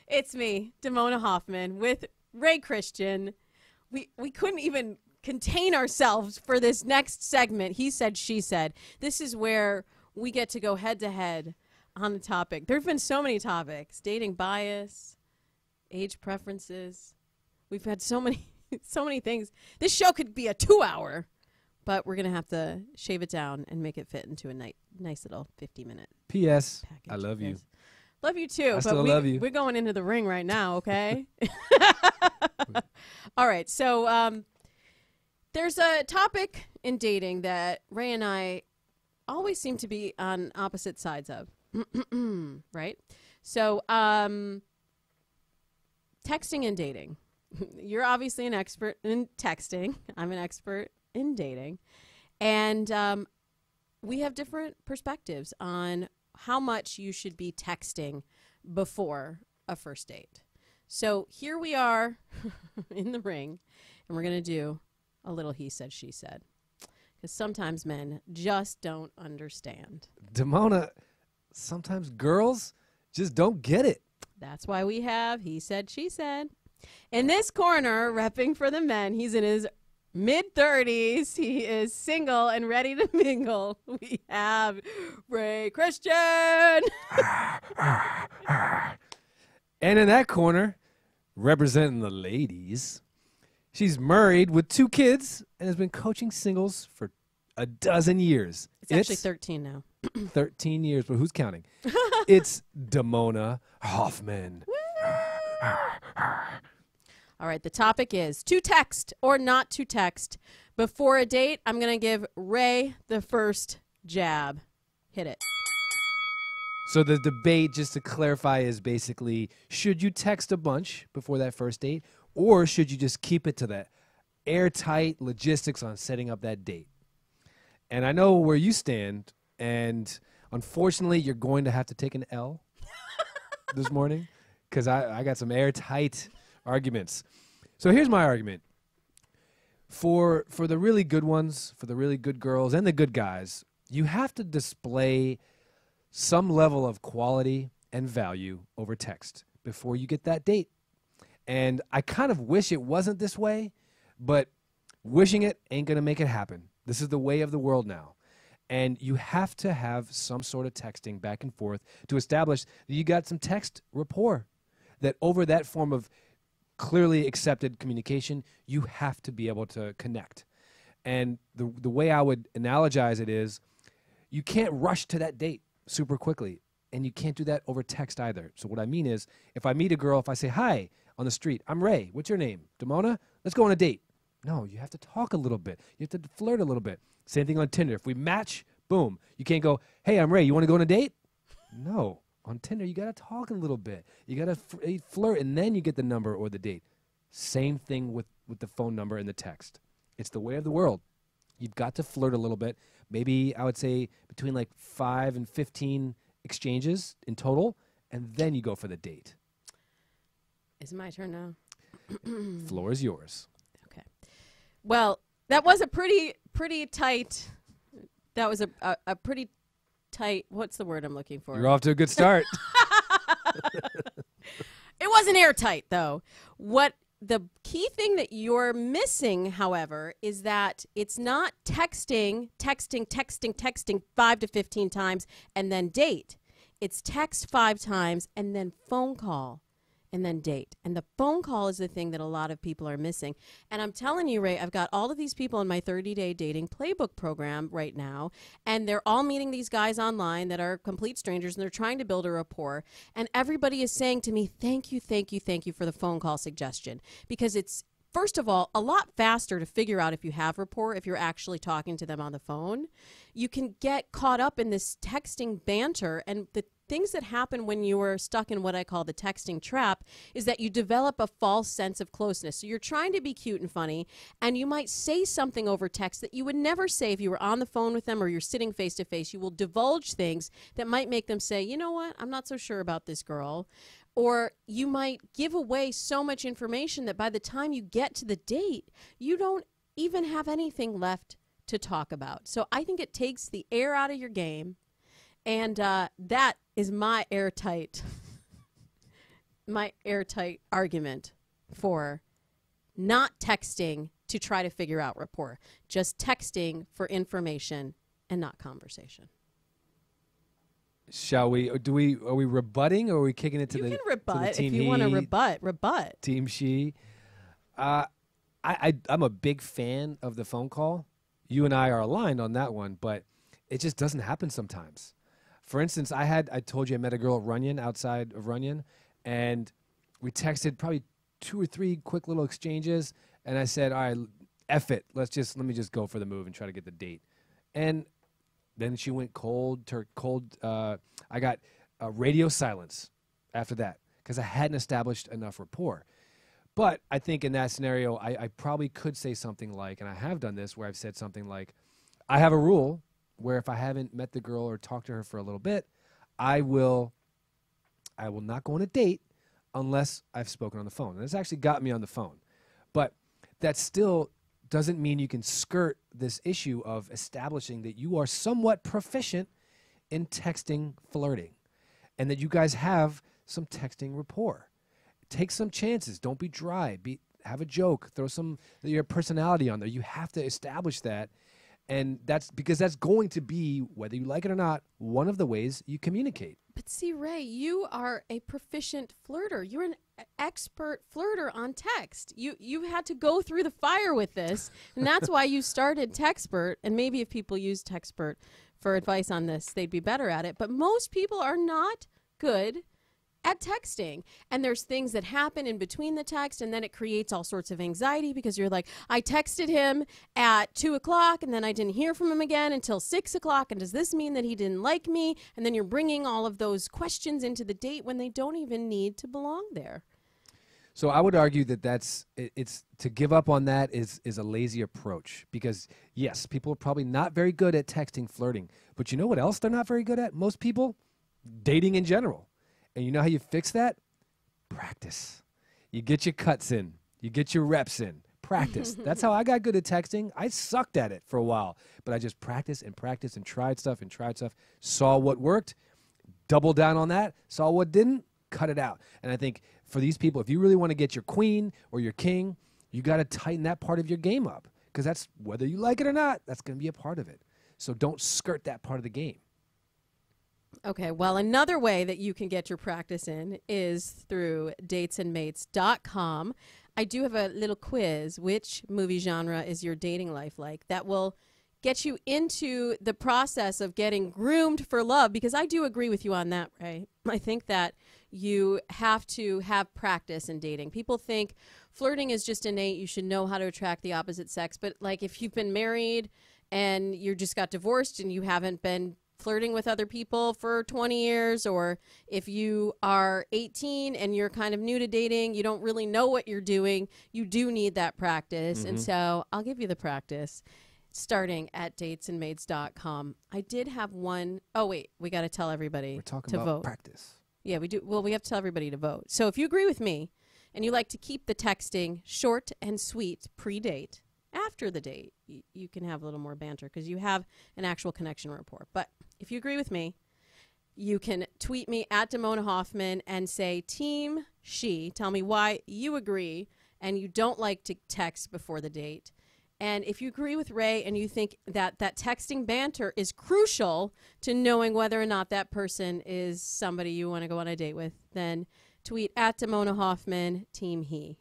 It's me, Damona Hoffman, with Ray Christian. We couldn't even contain ourselves for this next segment. He said, she said. This is where we get to go head to head on the topic. There have been so many topics: dating bias, age preferences. We've had so many things. This show could be a 2-hour, but we're gonna have to shave it down and make it fit into a nice little 50-minute. P.S. package. I love you. Yes. Love you too. I still love you. We're going into the ring right now, okay? All right. So there's a topic in dating that Ray and I always seem to be on opposite sides of, right? So texting and dating. You're obviously an expert in texting. I'm an expert in dating. And we have different perspectives on how much you should be texting before a first date. So here we are in the ring, and we're going to do a little he said, she said. Because sometimes men just don't understand. Damona, sometimes girls just don't get it. That's why we have he said, she said. In this corner, repping for the men, he's in his mid-30s. He is single and ready to mingle. We have Ray Christian. And in that corner, representing the ladies, she's married with 2 kids and has been coaching singles for a dozen years. It's actually 13 now. 13 years, but who's counting? It's Damona Hoffman. All right, the topic is to text or not to text before a date. I'm going to give Ray the first jab. Hit it. So the debate, just to clarify, is basically, should you text a bunch before that first date, or should you just keep it to that airtight logistics on setting up that date? And I know where you stand, and unfortunately, you're going to have to take an L this morning, because I got some airtight arguments. So here's my argument. For the really good ones, for the really good girls and the good guys, you have to display some level of quality and value over text before you get that date. And I kind of wish it wasn't this way, but wishing it ain't going to make it happen. This is the way of the world now. And you have to have some sort of texting back and forth to establish that you got some text rapport, that over that form of clearly accepted communication, you have to be able to connect. And the way I would analogize it is, you can't rush to that date super quickly, and you can't do that over text either. So what I mean is, if I meet a girl, if I say, hi, on the street, I'm Ray, what's your name? Damona? Let's go on a date. No, you have to talk a little bit. You have to flirt a little bit. Same thing on Tinder. If we match, boom. You can't go, hey, I'm Ray, you want to go on a date? No. On Tinder, you got to talk a little bit. You got to flirt, and then you get the number or the date. Same thing with the phone number and the text. It's the way of the world. You've got to flirt a little bit. Maybe I would say between like 5 and 15 exchanges in total, and then you go for the date. Is it my turn now? Floor is yours. Okay. Well, that was a pretty tight. That was a pretty tight. What's the word I'm looking for? You're off to a good start. It wasn't airtight, though. What the key thing that you're missing, however, is that it's not texting 5 to 15 times and then date. It's text 5 times and then phone call and then date. And the phone call is the thing that a lot of people are missing. And I'm telling you, Ray, I've got all of these people in my 30-day dating playbook program right now, and they're all meeting these guys online that are complete strangers, and they're trying to build a rapport. And everybody is saying to me, thank you for the phone call suggestion, because it's, first of all, a lot faster to figure out if you have rapport if you're actually talking to them on the phone. You can get caught up in this texting banter, and the things that happen when you are stuck in what I call the texting trap is that you develop a false sense of closeness. So you're trying to be cute and funny, and you might say something over text that you would never say if you were on the phone with them or you're sitting face to face. You will divulge things that might make them say, you know what, I'm not so sure about this girl. Or you might give away so much information that by the time you get to the date, you don't even have anything left to talk about. So I think it takes the air out of your game. And that is my airtight my airtight argument for not texting to try to figure out rapport, just texting for information and not conversation. Shall we? Are we rebutting, or are we kicking it to You the can rebut to the team if you want to rebut. Team she? I'm a big fan of the phone call. You and I are aligned on that one, but it just doesn't happen sometimes. For instance, I told you I met a girl at Runyon, outside of Runyon, and we texted probably 2 or 3 quick little exchanges, and I said, all right, F it. Let me just go for the move and try to get the date. And then she went cold. I got radio silence after that because I hadn't established enough rapport. But I think in that scenario, I probably could say something like, and I have done this, where I've said something like, I have a rule where if I haven't met the girl or talked to her for a little bit, I will not go on a date unless I've spoken on the phone. And this actually got me on the phone. But that still doesn't mean you can skirt this issue of establishing that you are somewhat proficient in texting flirting and that you guys have some texting rapport. Take some chances. Don't be dry. Have a joke. Throw your personality on there. You have to establish that. And that's because that's going to be, whether you like it or not, one of the ways you communicate. But see, Ray, you are a proficient flirter. You're an expert flirter on text. You had to go through the fire with this, and that's why you started Texpert. And maybe if people use Texpert for advice on this, they'd be better at it. But most people are not good at texting, and there's things that happen in between the text, and then it creates all sorts of anxiety because you're like, I texted him at 2:00 and then I didn't hear from him again until 6:00, and does this mean that he didn't like me? And then you're bringing all of those questions into the date when they don't even need to belong there. So I would argue that it's to give up on that is a lazy approach, because yes, people are probably not very good at texting flirting, but you know what else they're not very good at? Most people, dating in general. And you know how you fix that? Practice. You get your cuts in. You get your reps in. Practice. That's how I got good at texting. I sucked at it for a while, but I just practiced and practiced and tried stuff. Saw what worked, doubled down on that. Saw what didn't, cut it out. And I think for these people, if you really want to get your queen or your king, you got to tighten that part of your game up, because that's, whether you like it or not, that's going to be a part of it. So don't skirt that part of the game. Okay, well, another way that you can get your practice in is through datesandmates.com. I do have a little quiz. Which movie genre is your dating life like? That will get you into the process of getting groomed for love, because I do agree with you on that, Ray. I think that you have to have practice in dating. People think flirting is just innate. You should know how to attract the opposite sex. But, like, if you've been married and you just got divorced and you haven't been flirting with other people for 20 years, or if you are 18 and you're kind of new to dating, you don't really know what you're doing, you do need that practice. And so I'll give you the practice starting at datesandmates.com. I did have one. Oh, wait, we got to tell everybody We're talking to about vote. practice. Yeah, we do. Well, we have to tell everybody to vote. So if you agree with me and you like to keep the texting short and sweet pre-date, after the date, you can have a little more banter because you have an actual connection rapport. But if you agree with me, you can tweet me at Damona Hoffman and say, Team She. Tell me why you agree and you don't like to text before the date. And if you agree with Ray and you think that texting banter is crucial to knowing whether or not that person is somebody you want to go on a date with, then tweet at Damona Hoffman, Team He.